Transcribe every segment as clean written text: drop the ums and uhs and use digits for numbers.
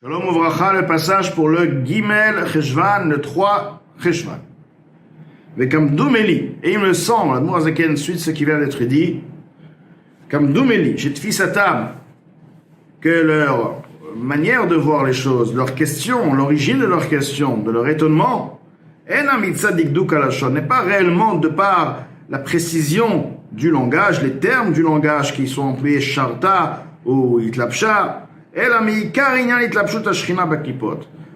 Shalom Uvracha, le passage pour le Gimel Cheshvan, le 3 Cheshvan. Mais comme Doumeli, et il me semble, Mourazaken, suite ce qui vient d'être dit, comme Doumeli, j'ai Tfisatam, que leur manière de voir les choses, leur question, l'origine de leur question, de leur étonnement, n'est pas réellement de par la précision du langage, les termes du langage qui sont employés Sharta ou Itlapsha,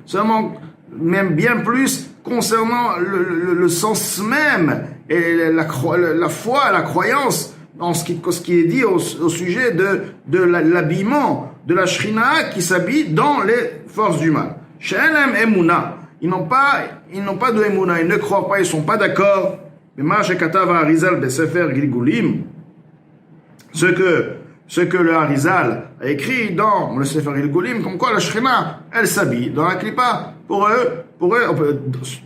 seulement, même bien plus, concernant le sens même et la foi, la croyance dans ce qui est dit au sujet de l'habillement de la Shrina qui s'habille dans les forces du mal. She'enem emuna, ils n'ont pas de emuna, ils ne croient pas, ils sont pas d'accord. Mais ma shekatav Arizal besefer Gilgulim, ce que le Harizal a écrit dans le Sefer Gilgulim, comme quoi la Shrina, elle s'habille dans la Klippa. Pour eux,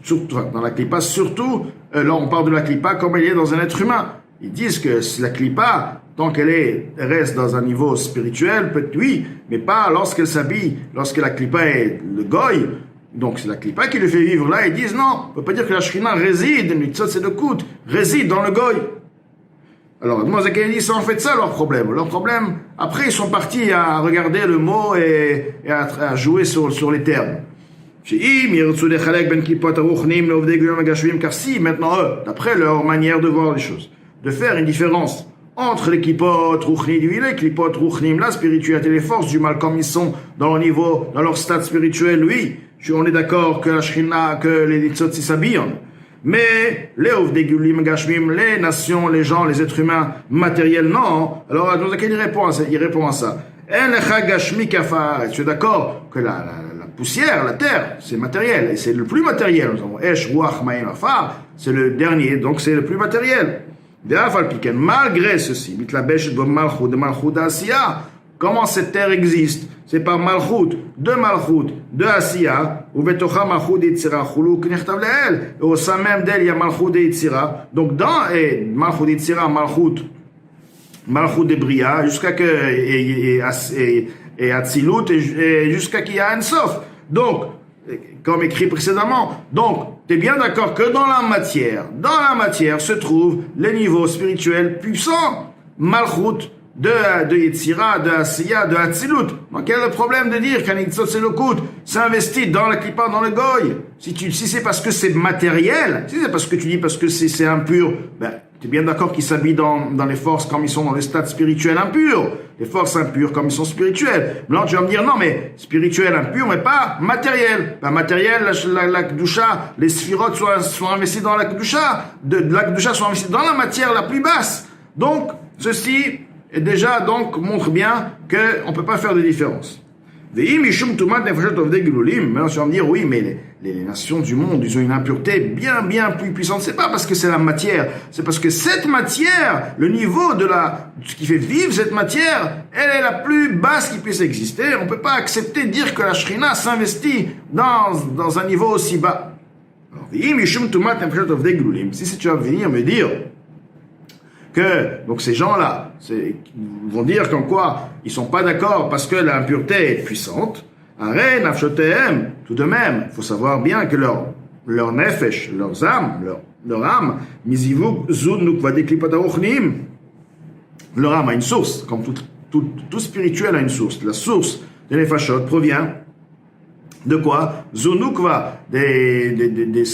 surtout, dans la Klippa, surtout, là on parle de la Klippa comme elle est dans un être humain. Ils disent que la Klippa, tant qu'elle reste dans un niveau spirituel, peut-être oui, mais pas lorsqu'elle s'habille, lorsque la Klippa est le Goy. Donc c'est la Klippa qui le fait vivre là. Ils disent non, on peut pas dire que la Shrina réside, réside dans le Goy. Alors, Mozaken dit, c'est en fait ça leur problème. Leur problème, après, ils sont partis à regarder le mot et à jouer sur les termes. Car si, maintenant, eux, d'après leur manière de voir les choses, de faire une différence entre les kippot, ruchnim, les kippot, ruchnim, la spiritualité, les forces du mal, comme ils sont dans leur niveau, dans leur stade spirituel, oui, on est d'accord que la shrina, que les nitzot s'habillent. Mais les ovdegulim gashmim, les nations, les gens, les êtres humains matériels, non. Alors, il répond à ça. Tu es d'accord que la poussière, la terre, c'est matériel, et c'est le plus matériel. Nous avons Esh, Ruach, Maïm, Afar, c'est le dernier, donc c'est le plus matériel. Malgré ceci, comment cette terre existe? C'est par Malchut, de Asiya, ou Betocha Malchut de Yitzira, Chuluk Nechtav Leel, et au sein même d'elle, il y a Malchut de Yitzira. Donc dans Malchut de Yitzira, Malchut de Bria, jusqu'à que, et Atzilut, et jusqu'à qu'il y a un Sof. Donc, comme écrit précédemment, donc, tu es bien d'accord que dans la matière se trouvent les niveaux spirituels puissants. Malchut, de Yetzira, de Asiya, de Atzilut. Donc, quel est le problème de dire qu'un Yitzot Selokut s'investit dans la Klippa, dans le Goy? Si c'est parce que c'est matériel, si c'est parce que tu dis parce que c'est impur, ben, tu es bien d'accord qu'ils s'habillent dans les forces comme ils sont dans les stades spirituels impurs. Les forces impures comme ils sont spirituels. Maintenant, tu vas me dire, non, mais spirituel impur, mais pas matériel. Ben, matériel, la Kedusha, les Sphirot sont investis dans la Kedusha, la Kedusha sont investis dans la matière la plus basse. Donc, ceci, et déjà, donc, montre bien qu'on ne peut pas faire de différence. Maintenant, tu vas me dire, oui, mais les nations du monde, ils ont une impureté bien plus puissante. C'est pas parce que c'est la matière, c'est parce que cette matière, le niveau de ce qui fait vivre cette matière, elle est la plus basse qui puisse exister. On ne peut pas accepter de dire que la Shrina s'investit dans un niveau aussi bas. Alors, si tu vas venir me dire, que donc ces gens-là vont dire qu'en quoi ils sont pas d'accord parce que l'impureté est puissante. Tout de même, il faut savoir bien que leur nefesh, leur âme, leur âme a une source, comme tout spirituel a une source. La source de nefashot provient de quoi? Zunukva, des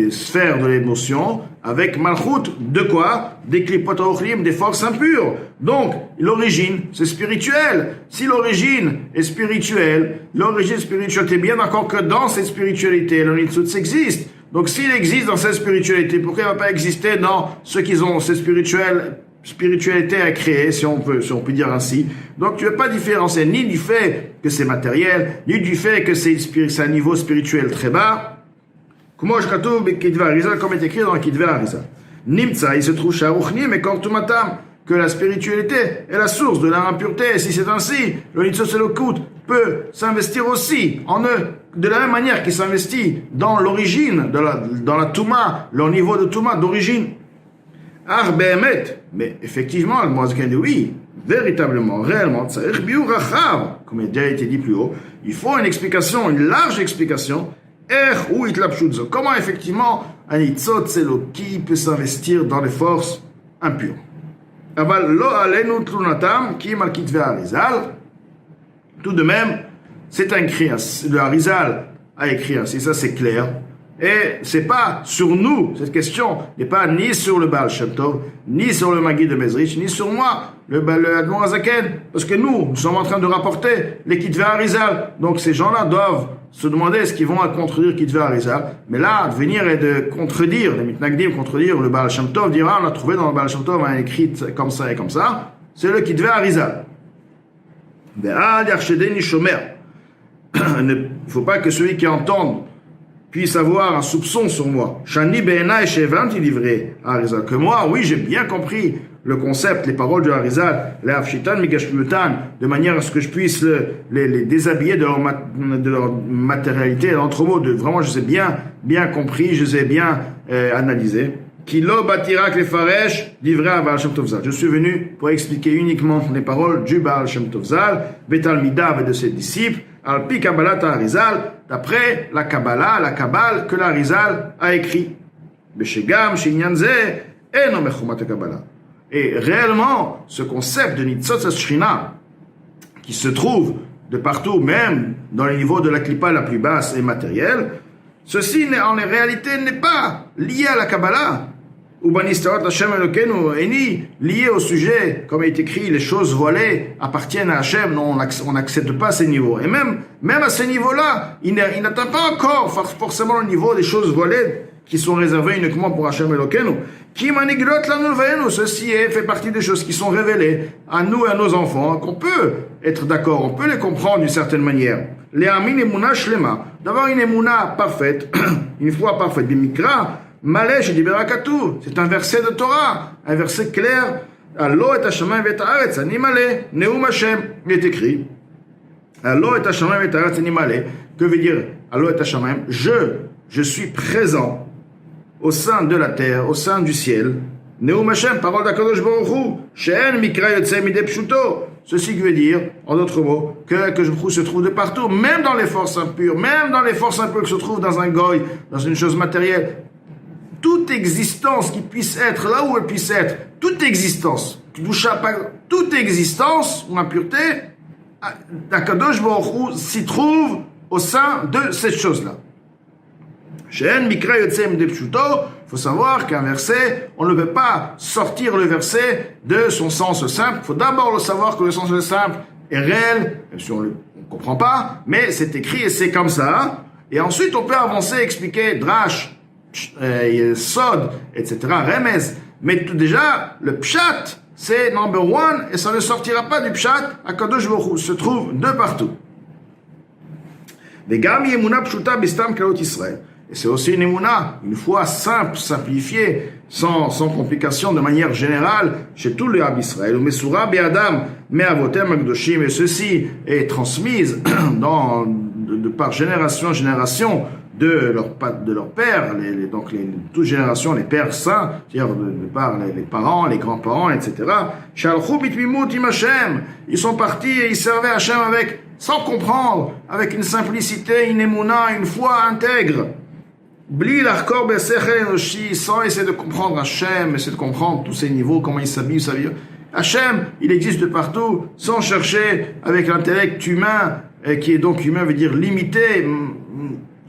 sphères de l'émotion, avec Malchut, de quoi? Des klipot ochlim, des forces impures. Donc, l'origine, c'est spirituel. Si l'origine est spirituelle, t'es bien d'accord que dans cette spiritualité, le Nitzutz existe. Donc, s'il existe dans cette spiritualité, pourquoi il ne va pas exister dans ceux qui ont cette spiritualité à créer, si on peut dire ainsi. Donc tu ne veux pas différencier ni du fait que c'est matériel, ni du fait que c'est un niveau spirituel très bas. Comme est écrit dans le Kitve Arizal. Nimtza, il se trouve chez Aruchnim et Kortumatam, que la spiritualité est la source de l'impureté. Et si c'est ainsi, le Nitzot Selokut peut s'investir aussi en eux, de la même manière qu'il s'investit dans l'origine, dans la Touma, leur niveau de Touma d'origine. Mais effectivement, le Moazaken dit oui, véritablement, réellement, comme il a déjà été dit plus haut, il faut une explication, une large explication. Comment effectivement un Nitzot Seloki peut s'investir dans les forces impures. Tout de même, c'est un cri, le Harizal a écrit ainsi, ça c'est clair. Et c'est pas sur nous, cette question n'est pas ni sur le Baal Shem Tov, ni sur le Maggid de Mezrich, ni sur moi, le Admor Azaken, parce que nous sommes en train de rapporter les Kitvei Harizal. Donc ces gens-là doivent se demander est-ce qu'ils vont contredire Kitvei Harizal. Mais là, de venir et de contredire, les Mitnagdim contredire le Baal Shem Tov, dire on a trouvé dans le Baal Shem Tov un écrit comme ça et comme ça, c'est le Kitvei Harizal. Il ne faut pas que celui qui entende puisse avoir un soupçon sur moi. Shani Be'enai Shevanti livré Harizal. Que moi, oui, j'ai bien compris le concept, les paroles du Harizal, les Afshitan Migashmutan, de manière à ce que je puisse les déshabiller de leur matérialité, l'entremot, vraiment, je les ai bien compris, je les ai bien analysés. Kilo Batirak les Faresh livré à Baal Shem Tov Zal. Je suis venu pour expliquer uniquement les paroles du Baal Shem Tov Zal, Betalmidav et de ses disciples, Alpi Kabbalat Harizal, d'après la Kabbalah, la Kabbale que l'Harizal a écrit. Beshegam, Shinyanze, et non Mechumat Kabbalah. Et réellement, ce concept de Nitzot Shrina, qui se trouve de partout, même dans les niveaux de la Klippa la plus basse et matérielle, ceci en réalité n'est pas lié à la Kabbalah, ou Banistaot Hashem Elokeinu, et ni lié au sujet, comme il est écrit, les choses voilées appartiennent à Hashem. Non, on n'accepte pas ces niveaux. Et même à ces niveaux-là, il n'atteint pas encore forcément le niveau des choses voilées qui sont réservées uniquement pour Hashem Elokeinu. Qui maniglot la nouvelle, ceci fait partie des choses qui sont révélées à nous et à nos enfants, qu'on peut être d'accord, on peut les comprendre d'une certaine manière. Les amin emuna shlema, d'avoir une emuna parfaite, une foi parfaite. Bimikra, Malech et Liberakatou, c'est un verset de Torah, un verset clair. Allo et Hashamayim et Haaretz, ani malé, Neum Hashem, il est écrit. Allo et Hashamayim et Haaretz, ani malé. Que veut dire Allo et Hashamayim? Je suis présent au sein de la terre, au sein du ciel. Neum Hashem, parole d'Akadosh Baruch Hu, She'en mikra yotzei midei pshuto. Ceci veut dire, en d'autres mots, que se trouve de partout, même dans les forces impures, qui se trouvent dans un goy, dans une chose matérielle. Toute existence qui puisse être là où elle puisse être, toute existence, toute existence ou impureté, Akadosh Baruch Hu s'y trouve au sein de cette chose-là. She'en mikra yotzei midei pshuto. Il faut savoir qu'un verset, on ne peut pas sortir le verset de son sens simple. Il faut d'abord le savoir que le sens simple est réel, même si on ne comprend pas, mais c'est écrit et c'est comme ça. Et ensuite, on peut avancer, expliquer Drash, Sod, etc., Remez. Mais tout déjà, le Pshat, c'est number one, et ça ne sortira pas du Pshat. Akadosh Baruch Hu se trouve de partout. Vegam yemuna pshuta bistam kalot Israël. Et c'est aussi une émouna, une foi simple, simplifiée, sans complication, de manière générale, chez tous les Ab Israël. Mesura be'adam me'avotem akdoshim, et ceci est transmise de par génération en génération de leur père, toute génération, les pères saints, c'est-à-dire de par les parents, les grands-parents, etc. Shalchu bitmimut im Hashem, ils sont partis et ils servaient Hashem sans comprendre, avec une simplicité, une émouna, une foi intègre. Sans essayer de comprendre Hashem, essayer de comprendre tous ces niveaux, comment il s'habille, Hashem, il existe de partout, sans chercher avec l'intellect humain, qui est donc humain, veut dire limité,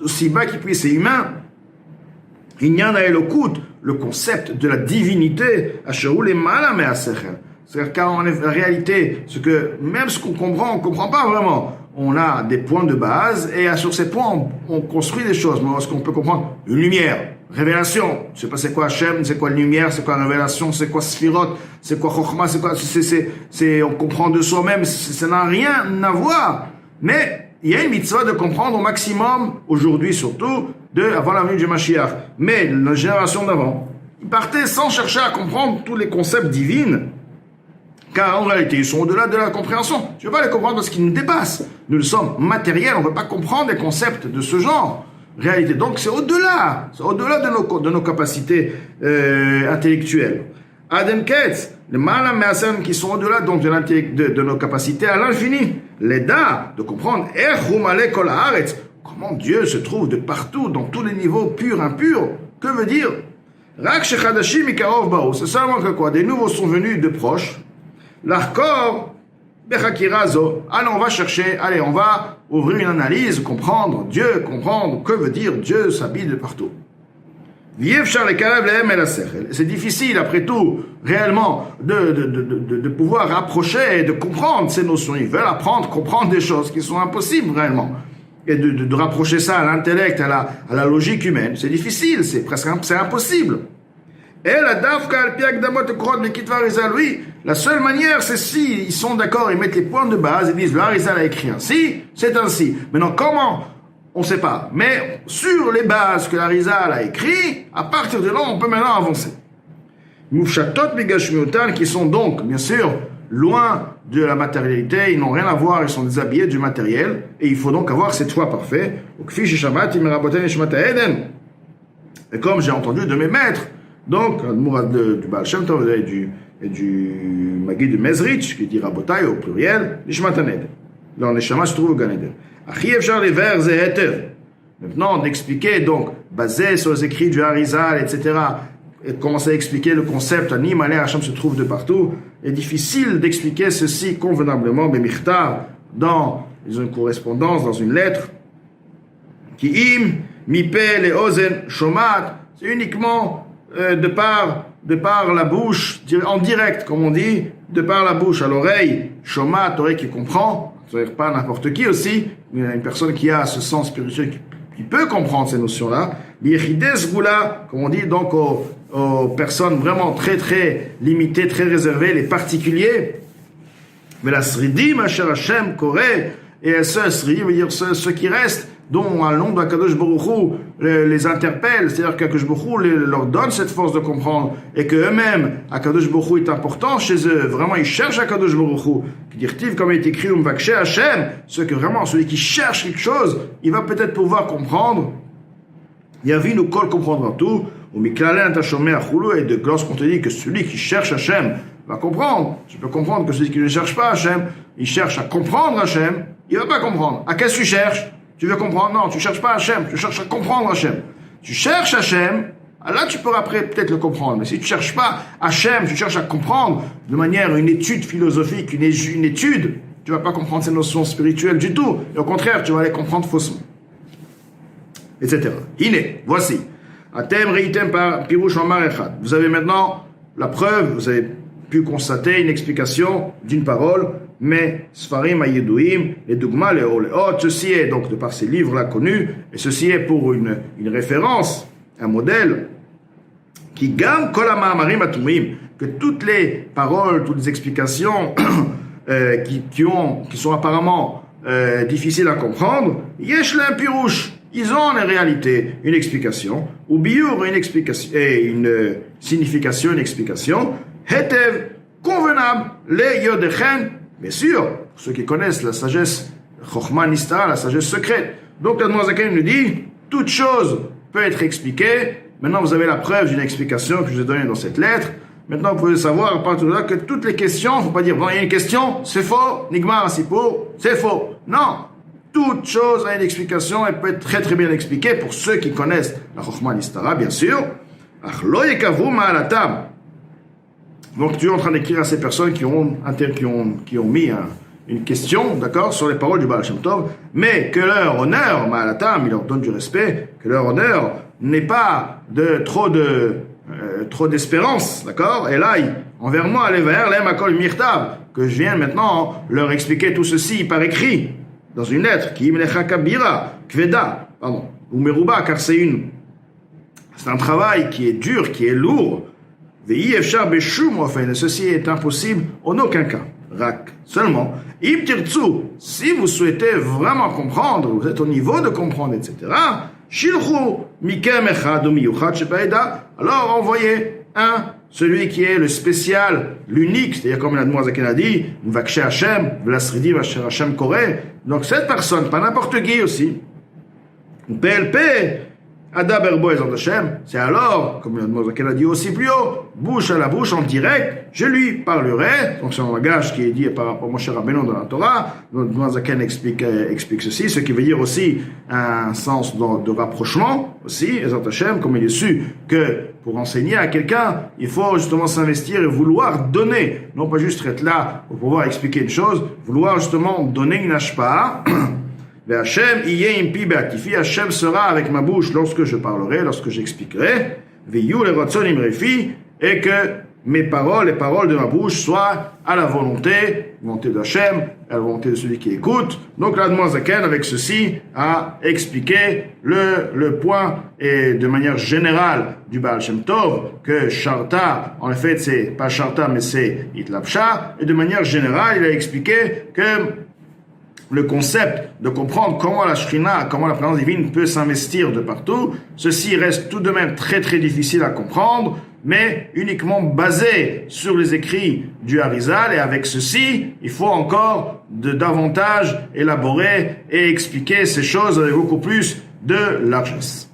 aussi bas qu'il puisse, c'est humain. Il y en a le concept de la divinité, c'est-à-dire qu'en réalité, même ce qu'on comprend, on ne comprend pas vraiment. On a des points de base et sur ces points, on construit des choses. Mais est-ce qu'on peut comprendre une lumière, révélation? Je ne sais pas c'est quoi Hashem, c'est quoi la lumière, c'est quoi la révélation, c'est quoi Sphirot, c'est quoi Chokhmah, c'est quoi, on comprend de soi-même, ça n'a rien à voir. Mais il y a une mitzvah de comprendre au maximum, aujourd'hui surtout, avant la venue du Mashiach. Mais la génération d'avant, ils partaient sans chercher à comprendre tous les concepts divins. Car en réalité, ils sont au-delà de la compréhension. Je ne veux pas les comprendre parce qu'ils nous dépassent. Nous sommes matériels, on ne peut pas comprendre des concepts de ce genre. Réalité. Donc c'est au-delà de nos capacités intellectuelles. Adem Ketz, les malam me'asem qui sont au-delà donc de nos capacités à l'infini. L'Eda, de comprendre, comment Dieu se trouve de partout, dans tous les niveaux, purs, impurs. Que veut dire? Rak shechadashim ikarov bao. C'est seulement que quoi? Des nouveaux sont venus de proches. L'arkor, bechakirazo. Allez, on va chercher, allez, on va ouvrir une analyse, comprendre Dieu, comprendre que veut dire Dieu s'habille de partout. C'est difficile, après tout, réellement, de pouvoir rapprocher et de comprendre ces notions. Ils veulent apprendre, comprendre des choses qui sont impossibles, réellement. Et de rapprocher ça à l'intellect, à la logique humaine. C'est difficile, c'est impossible. Et la dafka, oui, la seule manière, c'est si ils sont d'accord, ils mettent les points de base, ils disent, le Harizal a écrit ainsi, c'est ainsi. Maintenant, comment? On ne sait pas. Mais sur les bases que l'Arizal a écrit, à partir de là, on peut maintenant avancer. Moufchatot migashmiotan, qui sont donc, bien sûr, loin de la matérialité, ils n'ont rien à voir, ils sont déshabillés du matériel, et il faut donc avoir cette foi parfaite. Et comme j'ai entendu de mes maîtres, donc, du Baal Shem Tov et du Maguid de Mezrich, qui dit Rabotai au pluriel, Nishmataned. Dans les Shama se trouve au Gan Eden. Maintenant, d'expliquer, donc, basé sur les écrits du Harizal, etc., et commencer à expliquer le concept, Ani Malé Hacham se trouve de partout, est difficile d'expliquer ceci convenablement, mais Michtar, dans une correspondance, dans une lettre, qui im, mipe, le ozen, shomat, c'est uniquement de par la bouche, en direct, comme on dit, de par la bouche à l'oreille, shomat, l'oreille qui comprend, c'est-à-dire pas n'importe qui aussi, une personne qui a ce sens spirituel qui peut comprendre ces notions-là. Comme on dit donc aux personnes vraiment très très limitées, très réservées, les particuliers. Mais la sridim, Asher Hashem, Koré, et ce sridim veut dire ceux qui restent, dont un nom d'Akadosh Baruch Hu les interpelle, c'est-à-dire qu'Akadosh Baruch Hu leur donne cette force de comprendre, et qu'eux-mêmes, Akadosh Baruch Hu est important chez eux, vraiment ils cherchent Akadosh Baruch Hu, qui dit comme il est écrit, Umvakshe Hashem, celui qui cherche quelque chose, il va peut-être pouvoir comprendre, Yavinu Kol comprendra tout, ou Miklalen Tashomer Achulu, et de lorsqu'on te dit que celui qui cherche Hashem va comprendre, je peux comprendre que celui qui ne cherche pas Hashem, il cherche à comprendre Hashem, il va pas comprendre. À qu'est-ce que tu cherches? Tu veux comprendre? Non, tu cherches pas Hachem, tu cherches à comprendre Hachem. Tu cherches Hachem, là tu pourras après peut-être le comprendre. Mais si tu cherches pas Hachem, tu cherches à comprendre de manière une étude philosophique, une étude, tu vas pas comprendre ces notions spirituelles du tout. Et au contraire, tu vas les comprendre faussement. Etc. Iné, voici. Atem reitem par pirouche en marechad. Vous avez maintenant la preuve, vous avez pu constater une explication d'une parole, mais Sfarim Ayedouim, les Dougma, les Oleot, ceci est donc de par ces livres-là connus, et ceci est pour une référence, un modèle, qui gagne Kolama Amarim Atumim, que toutes les paroles, toutes les explications qui sont apparemment difficiles à comprendre, Yesh l'un pirouche, ils ont en réalité une explication, ou Biour une explication, et une signification, une explication, Hetev, convenable, les Yodechen, bien sûr, pour ceux qui connaissent la sagesse Chochma Nistara, la sagesse secrète. Donc l'Admorazaken nous dit, toute chose peut être expliquée. Maintenant, vous avez la preuve d'une explication que je vous ai donnée dans cette lettre. Maintenant, vous pouvez savoir à partir de là que toutes les questions, il ne faut pas dire, bon, il y a une question, c'est faux, Nigmar Asipo, c'est faux. Non, toute chose a une explication et peut être très très bien expliquée pour ceux qui connaissent la Chochma Nistara, bien sûr. Achlo yekavu ma'alatam. Donc tu es en train d'écrire à ces personnes qui ont mis une question, d'accord, sur les paroles du Baal Shem Tov, mais que leur honneur, Ma'alatam, il leur donne du respect, que leur honneur n'est pas trop d'espérance, d'accord, et là, envers moi, les vers, les makol mirtav, que je viens maintenant leur expliquer tout ceci par écrit, dans une lettre, qui imlecha kabira, kveda, pardon, ou meruba, car c'est un travail qui est dur, qui est lourd, ceci est impossible en aucun cas. Rak. Seulement, si vous souhaitez vraiment comprendre, vous êtes au niveau de comprendre, etc., alors envoyez celui qui est le spécial, l'unique, c'est-à-dire comme l'Admorazaken a dit, Mvakshe Hashem, Vlasridim Hashem Koré. Donc cette personne, pas n'importe qui aussi, PLP, Adaberbo et Hashem, c'est alors, comme le Mozaken a dit aussi plus haut, bouche à la bouche, en direct, je lui parlerai. Donc c'est un langage qui est dit par rapport à Moshe Rabbeinu dans la Torah. Le Mozaken explique ceci, ce qui veut dire aussi un sens de rapprochement aussi, et Hashem, comme il est su que pour enseigner à quelqu'un, il faut justement s'investir et vouloir donner, non pas juste être là pour pouvoir expliquer une chose, vouloir justement donner une hashpa. Hachem impi be'aktifi, Hachem sera avec ma bouche lorsque je parlerai, lorsque j'expliquerai, veyu le ratson imrefi, et que mes paroles, les paroles de ma bouche soient à la volonté d'Hachem, à la volonté de celui qui écoute. Donc l'Admor Zaken, avec ceci, a expliqué le point, et de manière générale, du Baal Shem Tov, que Sharta, en effet, c'est pas Sharta, mais c'est Itlapsha, et de manière générale, il a expliqué que le concept de comprendre comment la Shrina, comment la présence divine peut s'investir de partout, ceci reste tout de même très très difficile à comprendre, mais uniquement basé sur les écrits du Harizal, et avec ceci, il faut encore davantage élaborer et expliquer ces choses avec beaucoup plus de largesse.